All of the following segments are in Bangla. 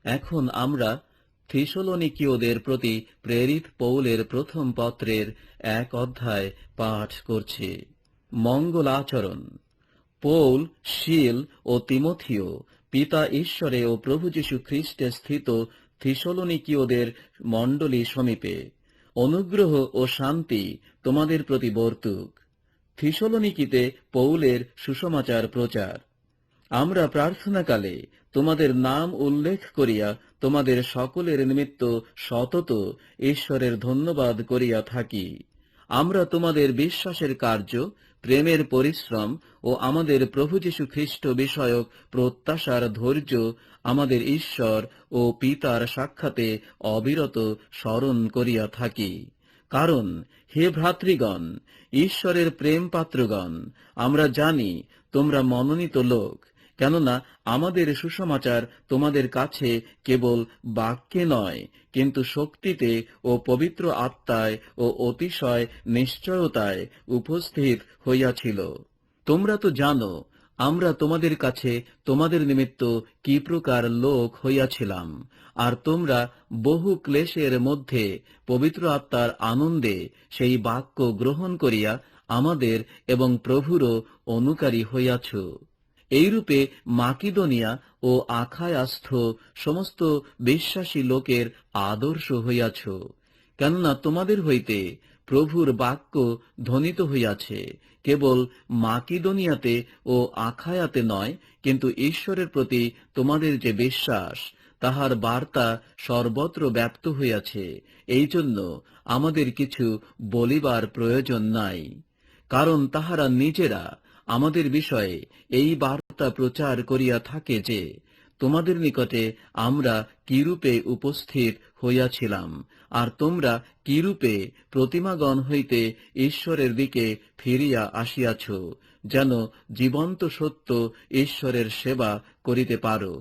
এখন আমরা থিসলনিকীয়দের প্রতি প্রেরিত পৌলের প্রথম পত্রের 1 অধ্যায় পাঠ করছি। মঙ্গল আচরণ। পৌল, শীল ও তিমথিও পিতা ঈশ্বরে ও প্রভু যীশু খ্রিস্টে স্থিত থিসলনিকীয়দের মণ্ডলী সমীপে অনুগ্রহ ও শান্তি তোমাদের প্রতি বর্তুক। থিসলনিকিতে পৌলের সুসমাচার প্রচার। আমরা প্রার্থনাকালে তোমাদের নাম উল্লেখ করিয়া তোমাদের সকলের নিমিত্ত সতত ঈশ্বরের ধন্যবাদ করিয়া থাকি। আমরা তোমাদের বিশ্বাসের কার্য, প্রেমের পরিশ্রম ও আমাদের প্রভু যীশু খ্রিস্ট বিষয়ক প্রত্যাশার ধৈর্য আমাদের ঈশ্বর ও পিতার সাক্ষাতে অবিরত স্মরণ করিয়া থাকি। কারণ হে ভ্রাতৃগণ, ঈশ্বরের প্রেম পাত্রগণ, আমরা জানি তোমরা মনোনীত লোক, কেননা আমাদের সুসমাচার তোমাদের কাছে কেবল বাক্যে নয়, কিন্তু শক্তিতে ও পবিত্র আত্মায় ও অতিশয় নিশ্চয়তায় উপস্থিত হইয়াছিল। তোমরা তো জানো আমরা তোমাদের কাছে তোমাদের নিমিত্ত কি প্রকার লোক হইয়াছিলাম, আর তোমরা বহু ক্লেশের মধ্যে পবিত্র আত্মার আনন্দে সেই বাক্য গ্রহণ করিয়া আমাদের এবং প্রভুরও অনুকারী হইয়াছ। এইরূপে মাকিদোনিয়া ও আখায়াস্থ সমস্ত বিশ্বাসী লোকের আদর্শ হইয়াছ, কেননা তোমাদের হইতে প্রভুর বাক্য ধ্বনিত হইয়াছে, কেবল মাকিদোনিয়াতে ও আখায়াতে নয়, কিন্তু ঈশ্বরের প্রতি তোমাদের যে বিশ্বাস, তাহার বার্তা সর্বত্র ব্যাপ্ত হইয়াছে। এই জন্য আমাদের কিছু বলিবার প্রয়োজন নাই, কারণ তাহারা নিজেরা আমাদের বিষয়ে এই বার্তা প্রচার করিয়া থাকে যে তোমাদের নিকটে আমরা কিরূপে উপস্থিত হইয়াছিলাম, আর তোমরা কিরূপে প্রতিমাগণ হইতে ঈশ্বরের দিকে ফিরিয়া আসিয়াছ, যেন জীবন্ত সত্য ঈশ্বরের সেবা করিতে পারো,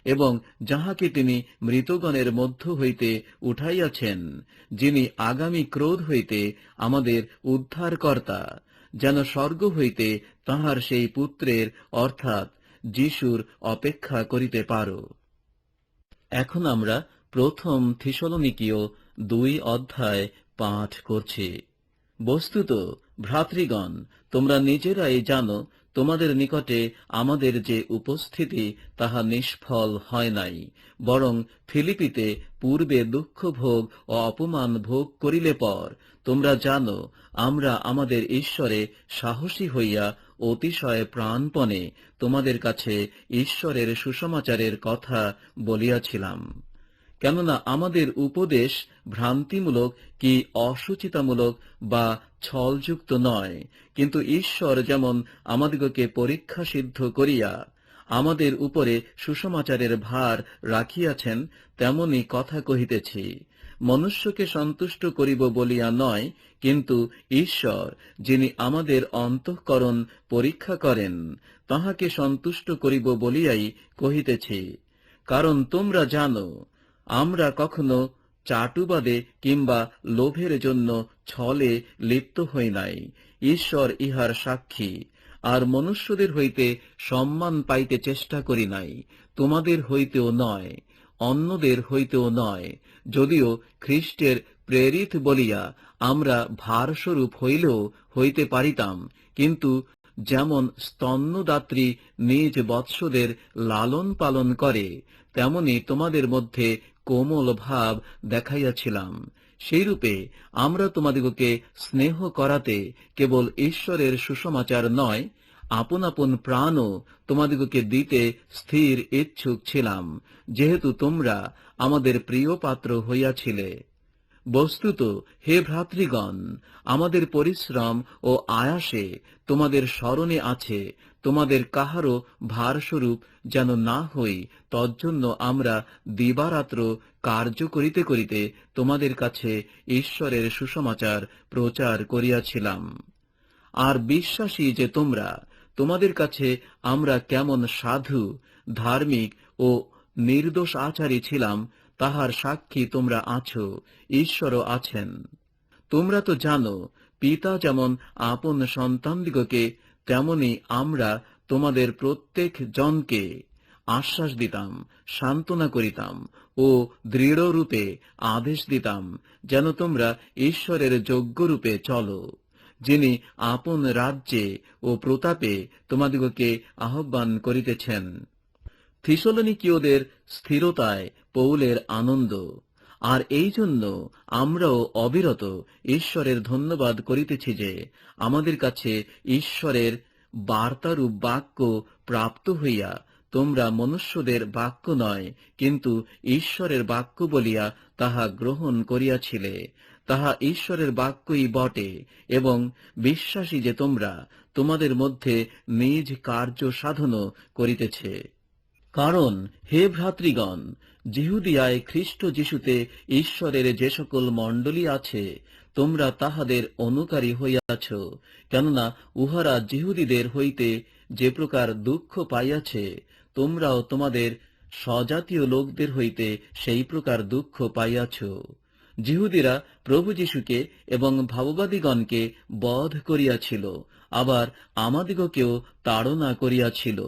এবং যাহাকে তিনি মৃতগণের মধ্য হইতে উঠাইয়াছেন, যিনি আগামী ক্রোধ হইতে আমাদের উদ্ধারকর্তা, যেন স্বর্গ হইতে তাহার সেই পুত্রের অর্থাৎ যিশুর অপেক্ষা করিতে পারো। এখন আমরা প্রথম থিসলনিকীয় 2 অধ্যায় পাঠ করছি। বস্তুত ভ্রাতৃগণ, তোমরা নিজেরাই জানো তোমাদের নিকটে আমাদের যে উপস্থিতি তাহা নিষ্ফল হয় নাই, বরং ফিলিপিতে পূর্বে দুঃখ ভোগ ও অপমান ভোগ করিলে পর তোমরা জানো আমরা আমাদের ঈশ্বরে সাহসী হইয়া অতিশয় প্রাণপণে তোমাদের কাছে ঈশ্বরের সুসমাচারের কথা বলিয়াছিলাম। কেননা আমাদের উপদেশ ভ্রান্তিমূলক কি অসুচিতামূলক বা ছলযুক্ত নয়, কিন্তু ঈশ্বর যেমন আমাদিগকে পরীক্ষা সিদ্ধ করিয়া আমাদের উপরে সুসমাচারের ভার রাখিয়াছেন, তেমনি কথা কহিতেছি। মনুষ্যকে সন্তুষ্ট করিব বলিয়া নয়, কিন্তু ঈশ্বর যিনি আমাদের অন্তঃকরণ পরীক্ষা করেন, তাহাকে সন্তুষ্ট করিব বলিয়াই কহিতেছি। কারণ তোমরা জানো আমরা কখনো চাটুবাদে কিংবা লোভের জন্য ছলে লিপ্ত হই নাই, ঈশ্বর ইহার সাক্ষী। আর মনুষ্যদের হইতে সম্মান পাইতে চেষ্টা করি নাই, তোমাদের হইতেও নয়, অন্যদের হইতেও নয়, যদিও খ্রিস্টের প্রেরিত বলিয়া আমরা ভারস্বরূপ হইলেও হইতে পারিতাম, কিন্তু যেমন স্তন্যদাত্রী নিজ বৎসদের লালন পালন করে, তেমনি তোমাদের মধ্যে কোমল ভাব দেখাইয়াছিলাম। সেইরূপে আমরা তোমাদিগকে স্নেহ করাতে কেবল ঈশ্বরের সুসমাচার নয়, আপন আপন প্রাণও তোমাদিগকে দিতে স্থির ইচ্ছুক ছিলাম, যেহেতু তোমরা আমাদের প্রিয় পাত্র হইয়াছিলে। বস্তুত হে ভ্রাতৃগণ, আমাদের পরিশ্রম ও আয়াসে তোমাদের স্মরণে আছে, তোমাদের কাহারও ভারস্বরূপ যেন না হই, তজ্জন্য আমরা দিবারাত্র কার্য করিতে করিতে তোমাদের কাছে ঈশ্বরের সুসমাচার প্রচার করিয়াছিলাম। আর বিশ্বাসী যে তোমরা, তোমাদের কাছে আমরা কেমন সাধু, ধার্মিক ও নির্দোষ আচারী ছিলাম, তাহার সাক্ষী তোমরা আছো, ঈশ্বরও আছেন। তোমরা তো জানো পিতা যেমন আপন সন্তানদিগকে, তেমনি আমরা তোমাদের প্রত্যেক জনকে আশ্বাস দিতাম, সান্ত্বনা করিতাম ও দৃঢ়রূপে আদেশ দিতাম, যেন তোমরা ঈশ্বরের যোগ্যরূপে চলো, যিনি আপন রাজ্যে ও প্রতাপে তোমাদিগকে আহ্বান করিতেছেন। থিসলনিকীয়দের স্থিরতায় পৌলের আনন্দ, আর এই জন্য আমরাও অবিরত ঈশ্বরের ধন্যবাদ করিতেছি যে আমাদের কাছে ঈশ্বরের বার্তারূপ বাক্য প্রাপ্ত হইয়া তোমরা মনুষ্যদের বাক্য নয়, কিন্তু ঈশ্বরের বাক্য বলিয়া তাহা গ্রহণ করিয়াছিলে। তাহা ঈশ্বরের বাক্যই বটে, এবং বিশ্বাসী যে তোমরা তোমাদের মধ্যে নিজ কার্য সাধনও করিতেছে। কারণ হে ভ্রাতৃগণ, জিহুদিয়ায় খ্রিস্ট যিশুতে ঈশ্বরের যে সকল মণ্ডলী আছে, তোমরা তাহাদের অনুকারী হইয়াছ। কেননা উহারা জিহুদীদের হইতে যে প্রকার দুঃখ পাইয়াছে, তোমরাও তোমাদের স্বজাতীয় লোকদের হইতে সেই প্রকার দুঃখ পাইয়াছ। জিহুদীরা প্রভু যীশুকে এবং ভাববাদীগণকে বধ করিয়াছিল, আবার আমাদিগকেও তাড়না করিয়াছিল।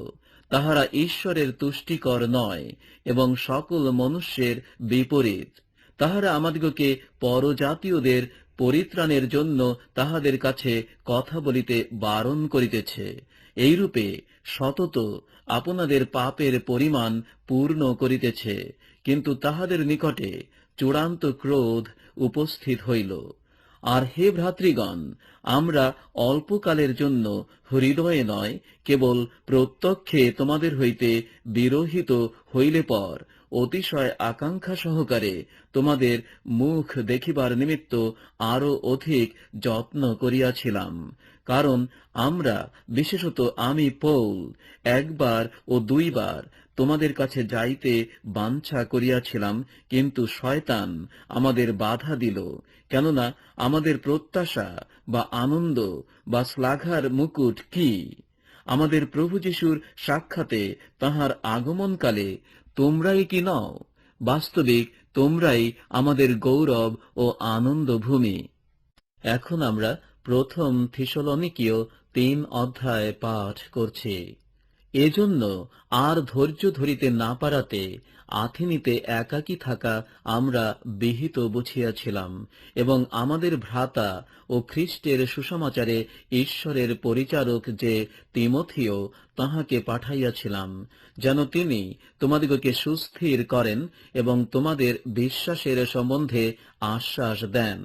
তাহারা ঈশ্বরের তুষ্টিকর নয় এবং সকল মনুষ্যের বিপরীত। তাহারা আমাদিগকে পরজাতীয়দের পরিত্রাণের জন্য তাহাদের কাছে কথা বলিতে বারণ করিতেছে। এইরূপে সতত আপনাদের পাপের পরিমাণ পূর্ণ করিতেছে, কিন্তু তাহাদের নিকটে চূড়ান্ত ক্রোধ উপস্থিত হইল। আর হে ভ্রাতৃগণ, আমরা অল্পকালের জন্য হৃদয়ে নয়, কেবল প্রত্যক্ষে তোমাদের হইতে বিরহিত হইলে পর অতিশয় আকাঙ্ক্ষা সহকারে তোমাদের মুখ দেখিবার নিমিত্ত আরো অধিক যত্ন করিয়াছিলাম। কারণ আমরা, বিশেষত আমি পৌল, একবার ও দুইবার তোমাদের কাছে যাইতে বাঞ্ছা করিয়াছিলাম, কিন্তু শয়তান আমাদের বাধা দিল। কেননা আমাদের প্রত্যাশা বা আনন্দ বা শ্লাঘার মুকুট কি? আমাদের প্রভু যীশুর সাক্ষাতে তাহার আগমনকালে তোমরাই কি নও? বাস্তবিক তোমরাই আমাদের গৌরব ও আনন্দ ভূমি। এখন আমরা প্রথম থিসলনিকীয় 3 অধ্যায় পাঠ করছি। এজন্য আর ধৈর্য ধরিতে না পারাতে আথেনিতে একাকী থাকা আমরা বিহিত বুঝিয়াছিলাম, এবং আমাদের ভ্রাতা ও খ্রিস্টের সুসমাচারে ঈশ্বরের পরিচারক যে তিমথিও, তাহাকে পাঠাইয়াছিলাম, যেন তিনি তোমাদিগকে সুস্থির করেন এবং তোমাদের বিশ্বাসের সম্বন্ধে আশ্বাস দেন,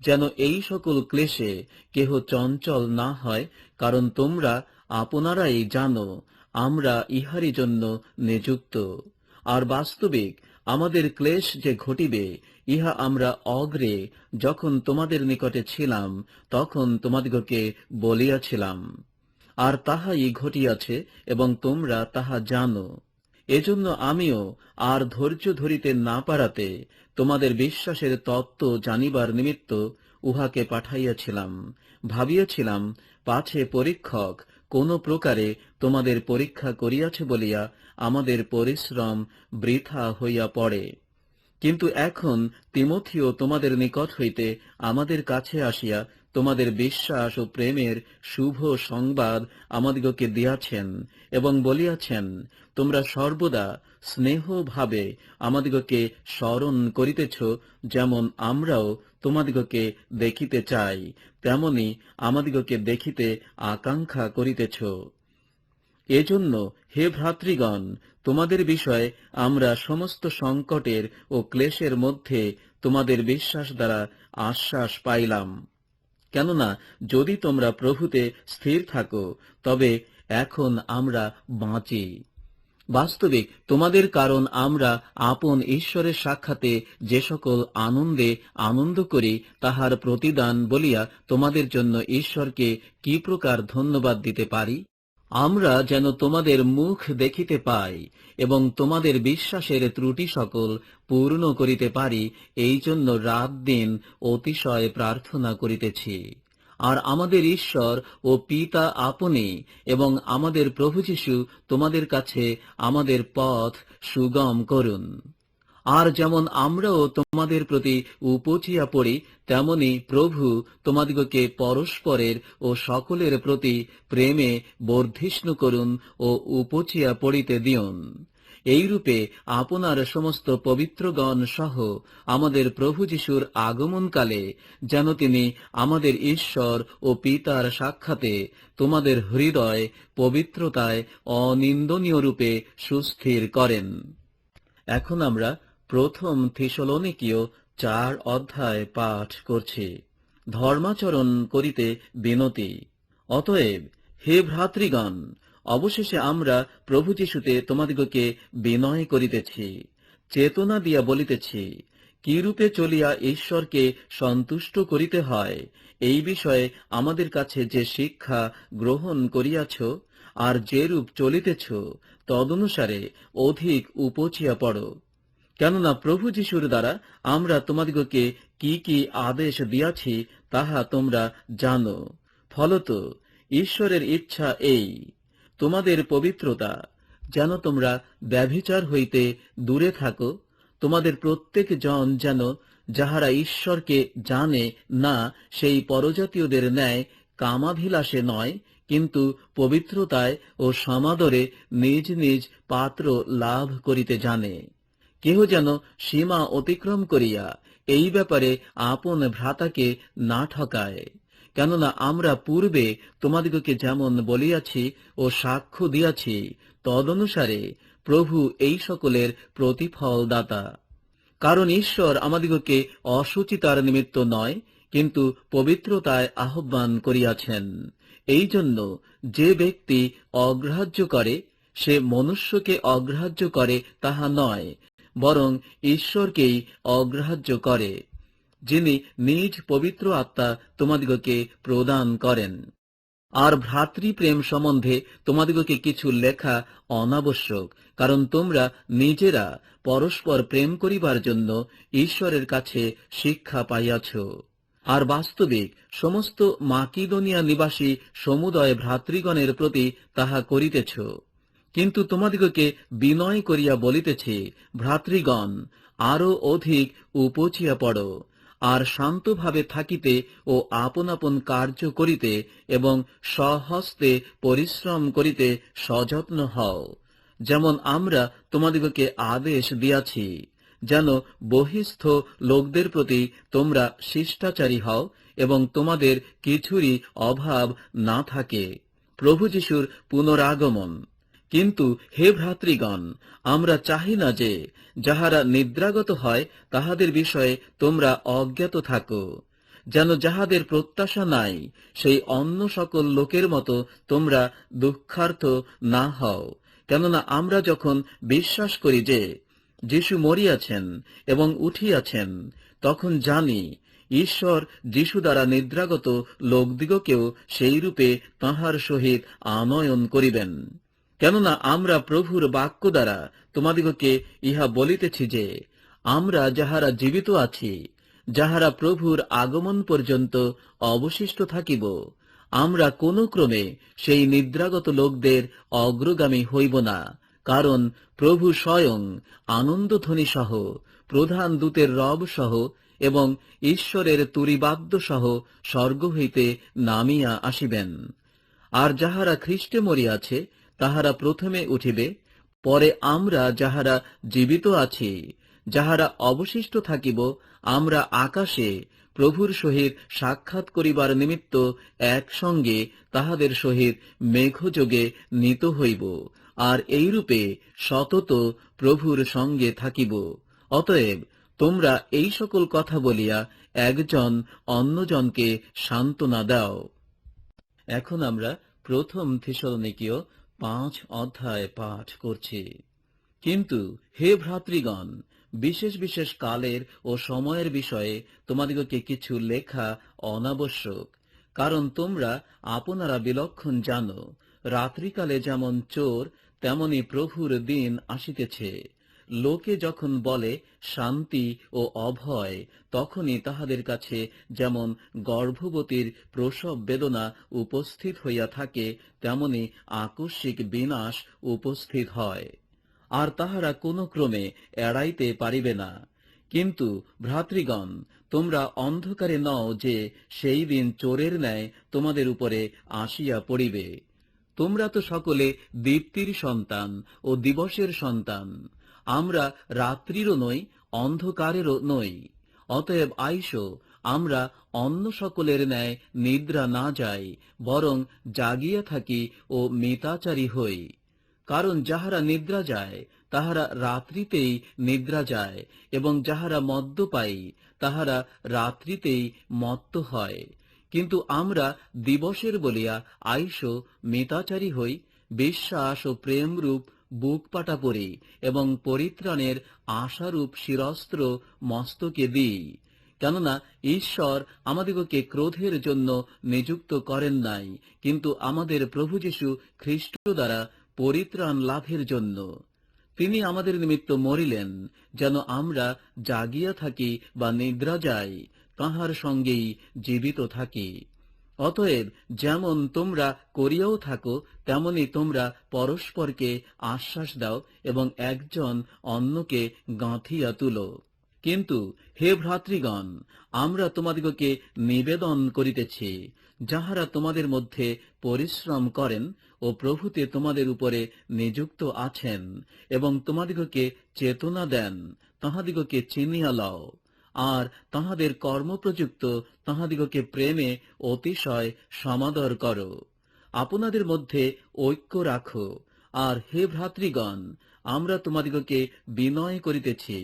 যেন এই সকল ক্লেশে কেহ চঞ্চল না হয়। কারণ তোমরা আপনারাই জানো আমরা ইহারই জন্য নিযুক্ত। আর বাস্তবিক আমাদের ক্লেশ যে ঘটিবে, ইহা আমরা অগ্রে যখন তোমাদের নিকটে ছিলাম তখন তোমাদিগকে বলিয়াছিলাম, আর তাহাই ঘটিয়াছে এবং তোমরা তাহা জানো। এজন্য আমিও আর ধৈর্য ধরিতে না পারাতে তোমাদের বিশ্বাসের তত্ত্ব জানিবার নিমিত্ত উহাকে পাঠাইয়াছিলাম। ভাবিয়াছিলাম পাছে পরীক্ষক কোন প্রকারে তোমাদের পরীক্ষা করিয়াছে বলিয়া আমাদের পরিশ্রম বৃথা হইয়া পড়ে। কিন্তু এখন তিমথিও তোমাদের নিকট হইতে আমাদের কাছে আসিয়া তোমাদের বিশ্বাস ও প্রেমের শুভ সংবাদ আমাদিগকে দিয়াছেন এবং বলিয়াছেন, তোমরা সর্বদা স্নেহভাবে আমাদিগকে স্মরণ করিতেছ, যেমন আমরাও তোমাদিগকে দেখিতে চাই, তেমনি আমাদিগকে দেখিতে আকাঙ্ক্ষা করিতেছ। এজন্য হে ভ্রাতৃগণ, তোমাদের বিষয়ে আমরা সমস্ত সংকটের ও ক্লেশের মধ্যে তোমাদের বিশ্বাস দ্বারা আশ্বাস পাইলাম। কেননা যদি তোমরা প্রভুতে স্থির থাকো, তবে এখন আমরা বাঁচি। বাস্তবিক তোমাদের কারণ আমরা আপন ঈশ্বরের সাক্ষাতে যে সকল আনন্দে আনন্দ করি, তাহার প্রতিদান বলিয়া তোমাদের জন্য ঈশ্বরকে কি প্রকার ধন্যবাদ দিতে পারি। আমরা যেন তোমাদের মুখ দেখিতে পাই এবং তোমাদের বিশ্বাসের ত্রুটি সকল পূর্ণ করিতে পারি, এই জন্য রাত দিন অতিশয় প্রার্থনা করিতেছি। আর আমাদের ঈশ্বর ও পিতা আপনি এবং আমাদের প্রভু যীশু তোমাদের কাছে আমাদের পথ সুগম করুন। আর যেমন আমরাও তোমাদের প্রতি উপচিয়া পড়ি, তেমনি প্রভু তোমাদিগকে পরস্পরের ও সকলের প্রতি প্রেমে বর্ধিষ্ণু করুন ও উপচিয়া পড়িতে দিউন। এইরূপে আপনার সমস্ত পবিত্রগণ সহ আমাদের প্রভু যিশুর আগমনকালে যেন তিনি আমাদের ঈশ্বর ও পিতার সাক্ষাতে তোমাদের হৃদয় পবিত্রতায় অনিন্দনীয় রূপে সুস্থির করেন। এখন আমরা প্রথম থিসলনিকীয় 4 অধ্যায় পাঠ করছি। ধর্মাচরণ করিতে বিনতি। অতএব হে ভ্রাতৃগণ, অবশেষে আমরা প্রভু যিশুতে তোমাদিগকে বিনয় করিতেছি, চেতনা দিয়া বলিতেছি, কিরূপে চলিয়া ঈশ্বরকে সন্তুষ্ট করিতে হয়, এই বিষয়ে আমাদের কাছে যে শিক্ষা গ্রহণ করিয়াছ আর যেরূপ চলিতেছ, তদনুসারে অধিক উপচিয়া পড়ো। কেননা প্রভু যিশুর দ্বারা আমরা তোমাদিগকে কি কি আদেশ দিয়াছি তাহা তোমরা জানো। ফলত ঈশ্বরের ইচ্ছা এই, তোমাদের পবিত্রতা, যেন তোমরা ব্যভিচার হইতে দূরে থাকো, তোমাদের প্রত্যেক জন যেন যাহারা ঈশ্বরকে জানে না সেই পরজাতীয়দের ন্যায় কামাভিলাষে নয়, কিন্তু পবিত্রতায় ও সমাদরে নিজ নিজ পাত্র লাভ করিতে জানে। কেহ যেন সীমা অতিক্রম করিয়া এই ব্যাপারে আপন ভ্রাতাকে না ঠকায়। কেননা আমরা পূর্বে তোমাদিগকে যেমন বলিয়াছি ও সাক্ষ্য দিয়াছি, তদনুসারে প্রভু এই সকলের প্রতিফল দাতা। কারণ ঈশ্বর আমাদিগকে অশুচিতার নিমিত্ত নয়, কিন্তু পবিত্রতায় আহ্বান করিয়াছেন। এই জন্য যে ব্যক্তি অগ্রাহ্য করে, সে মনুষ্যকে অগ্রাহ্য করে তাহা নয়, বরং ঈশ্বরকেই অগ্রাহ্য করে, যিনি নিজ পবিত্র আত্মা তোমাদিগকে প্রদান করেন। আর ভ্রাতৃপ্রেম সম্বন্ধে তোমাদিগকে কিছু লেখা অনাবশ্যক, কারণ তোমরা নিজেরা পরস্পর প্রেম করিবার জন্য ঈশ্বরের কাছে শিক্ষা পাইয়াছ। আর বাস্তবিক সমস্ত মাকিদোনিয়া নিবাসী সমুদয় ভ্রাতৃগণের প্রতি তাহা করিতেছ। কিন্তু তোমাদিগকে বিনয় করিয়া বলিতেছি, ভ্রাতৃগণ, আরো অধিক উপচিয়া পড়ো, আর শান্তভাবে থাকিতে ও আপন আপন কার্য করিতে এবং স্বহস্তে পরিশ্রম করিতে সযত্ন হও, যেমন আমরা তোমাদিগকে আদেশ দিয়াছি, যেন বহিস্থ লোকদের প্রতি তোমরা শিষ্টাচারী হও এবং তোমাদের কিছুরই অভাব না থাকে, প্রভু যিশুর পুনরাগমন। কিন্তু হে ভ্রাতৃগণ, আমরা চাহি না যে যাহারা নিদ্রাগত হয় তাহাদের বিষয়ে তোমরা অজ্ঞাত থাকো, যেন যাহাদের প্রত্যাশা নাই সেই অন্য সকল লোকের মতো তোমরা দুঃখার্থ না হও। কেননা আমরা যখন বিশ্বাস করি যে যিশু মরিয়াছেন এবং উঠিয়াছেন, তখন জানি ঈশ্বর যিশু দ্বারা নিদ্রাগত লোকদিগকেও সেইরূপে তাঁহার সহিত আনয়ন করিবেন। কেননা আমরা প্রভুর বাক্য দ্বারা তোমাদিগকে ইহা বলিতেছি যে, আমরা যাহারা জীবিত আছি, যাহারা প্রভুর আগমন পর্যন্ত অবশিষ্ট থাকিব, আমরা কোন ক্রমে সেই নিদ্রাগত লোকদের অগ্রগামী হইব না। কারণ প্রভু স্বয়ং আনন্দধ্বনি সহ, প্রধান দূতের রব সহ এবং ঈশ্বরের তুরিবাদ্য সহ স্বর্গ হইতে নামিয়া আসিবেন। আর যাহারা খ্রিস্টে মরিয়াছে তাহারা প্রথমে উঠিবে, পরে আমরা যাহারা জীবিত আছি, যাহারা অবশিষ্ট থাকিব, আমরা আকাশে প্রভুর সহিত সাক্ষাৎ করিবার নিমিত্ত একসঙ্গে তাহাদের সহিত মেঘযোগে নীত হইব, আর এইরূপে সতত প্রভুর সঙ্গে থাকিব। অতএব তোমরা এই সকল কথা বলিয়া একজন অন্যজনকে সান্ত্বনা দাও। এখন আমরা প্রথম থিসলনিকীয় 5 অধ্যায় পাঠ করছি। কিন্তু হে ভ্রাতৃগণ, বিশেষ বিশেষ কালের ও সময়ের বিষয়ে তোমাদিগকে কিছু লেখা অনাবশ্যক, কারণ তোমরা আপনারা বিলক্ষণ জানো, রাত্রিকালে যেমন চোর, তেমনি প্রভুর দিন আসিতেছে। লোকে যখন বলে শান্তি ও অভয়, তখনই তাহাদের কাছে যেমন গর্ভবতীর প্রসব বেদনা উপস্থিত হইয়া থাকে, তেমনি আকস্মিক বিনাশ উপস্থিত হয়। আর তাহারা কোন ক্রমে এড়াইতে পারিবে না। কিন্তু ভ্রাতৃগণ, তোমরা অন্ধকারে নও যে সেই দিন চোরের ন্যায় তোমাদের উপরে আসিয়া পড়িবে। তোমরা তো সকলে দীপ্তির সন্তান ও দিবসের সন্তান। আমরা রাত্রিরও নই, অন্ধকারেরও নই। অতএব আইসো, আমরা অন্য সকলের ন্যায় নিদ্রা না যাই, বরং জাগিয়া থাকি ও মিতাচারী হই। কারণ যাহারা নিদ্রা যায় তাহারা রাত্রিতেই নিদ্রা যায়, এবং যাহারা মদ্যপায়ী তাহারা রাত্রিতেই মত্ত হয়। কিন্তু আমরা দিবসের বলিয়া আইসো মিতাচারী হই, বিশ্বাস ও প্রেমরূপ বুকপাটা পরি, এবং পরিত্রাণের আশারূপ শিরস্ত্র মস্তকে দিই। কেননা ঈশ্বর আমাদিগকে ক্রোধের জন্য নিযুক্ত করেন নাই, কিন্তু আমাদের প্রভু যীশু খ্রিস্ট দ্বারা পরিত্রাণ লাভের জন্য। তিনি আমাদের নিমিত্ত মরিলেন, যেন আমরা জাগিয়া থাকি বা নিদ্রা যাই, তাঁহার সঙ্গেই জীবিত থাকি। অতএব যেমন তোমরা করিয়াও থাকো, তেমনি তোমরা পরস্পরকে আশ্বাস দাও এবং একজন অন্যকে গাঁথিয়া তুলো। কিন্তু হে ভ্রাতৃগণ, আমরা তোমাদিগকে নিবেদন করিতেছি, যাহারা তোমাদের মধ্যে পরিশ্রম করেন ও প্রভুতে তোমাদের উপরে নিযুক্ত আছেন এবং তোমাদিগকে চেতনা দেন, তাহাদিগকে চিনিয়া লও। আর তাহাদের কর্মপ্রযুক্ত তাহাদিগকে প্রেমে অতিশয় সমাদর করো। আপনাদের মধ্যে ঐক্য রাখো। আর হে ভ্রাতৃগণ, আমরা তোমাদিগকে বিনয় করিতেছি,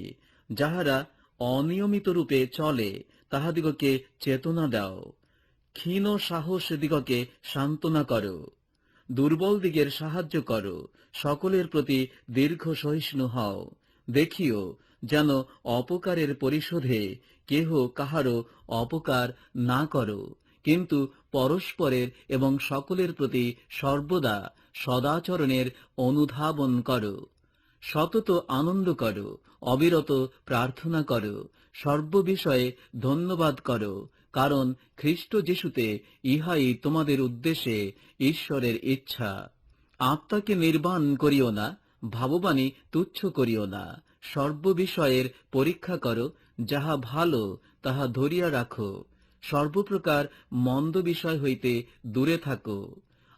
যাহারা অনিয়মিত রূপে চলে তাহাদিগকে চেতনা দাও। ক্ষীণ সাহস দিগকে সান্ত্বনা করো, দুর্বল দিগের সাহায্য করো, সকলের প্রতি দীর্ঘ সহিষ্ণু হও। দেখিও যেন অপকারের পরিশোধে কেহ কাহারও অপকার না করো, কিন্তু পরস্পরের এবং সকলের প্রতি সর্বদা সদাচরণের অনুধাবন করো। সতত আনন্দ করো, অবিরত প্রার্থনা করো, সর্ববিষয়ে ধন্যবাদ করো, কারণ খ্রিস্ট যিশুতে ইহাই তোমাদের উদ্দেশ্যে ঈশ্বরের ইচ্ছা। আত্মাকে নির্বাণ করিও না, ভাববাণী তুচ্ছ করিও না, সর্ববিষয়ের পরীক্ষা করো, যাহা ভালো তাহা ধরিয়া রাখো, সর্বপ্রকার মন্দ বিষয় হইতে দূরে থাকো।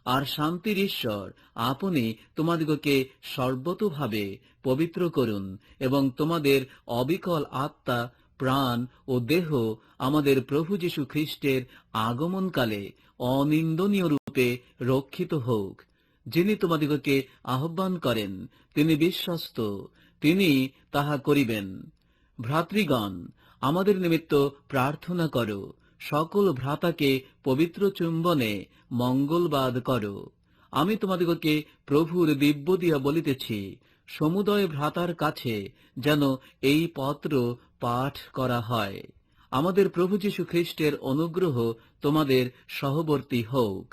আর শান্তির ঈশ্বর আপনি তোমাদিগকে সর্বতোভাবে পবিত্র করুন, এবং তোমাদের অবিকল আত্মা, প্রাণ ও দেহ আমাদের প্রভু যীশু খ্রিস্টের আগমনকালে অনিন্দনীয় রূপে রক্ষিত হোক। যিনি তোমাদিগকে আহ্বান করেন তিনি বিশ্বস্ত, তিনি তাহা করিবেন। ভ্রাতৃগণ, আমাদের নিমিত্ত প্রার্থনা করো। সকল ভ্রাতাকে পবিত্র চুম্বনে মঙ্গলবাদ করো। আমি তোমাদিগকে প্রভুর দিব্য দিয়া বলিতেছি, সমুদয় ভ্রাতার কাছে যেন এই পত্র পাঠ করা হয়। আমাদের প্রভু যীশু খ্রিস্টের অনুগ্রহ তোমাদের সহবর্তী হোক।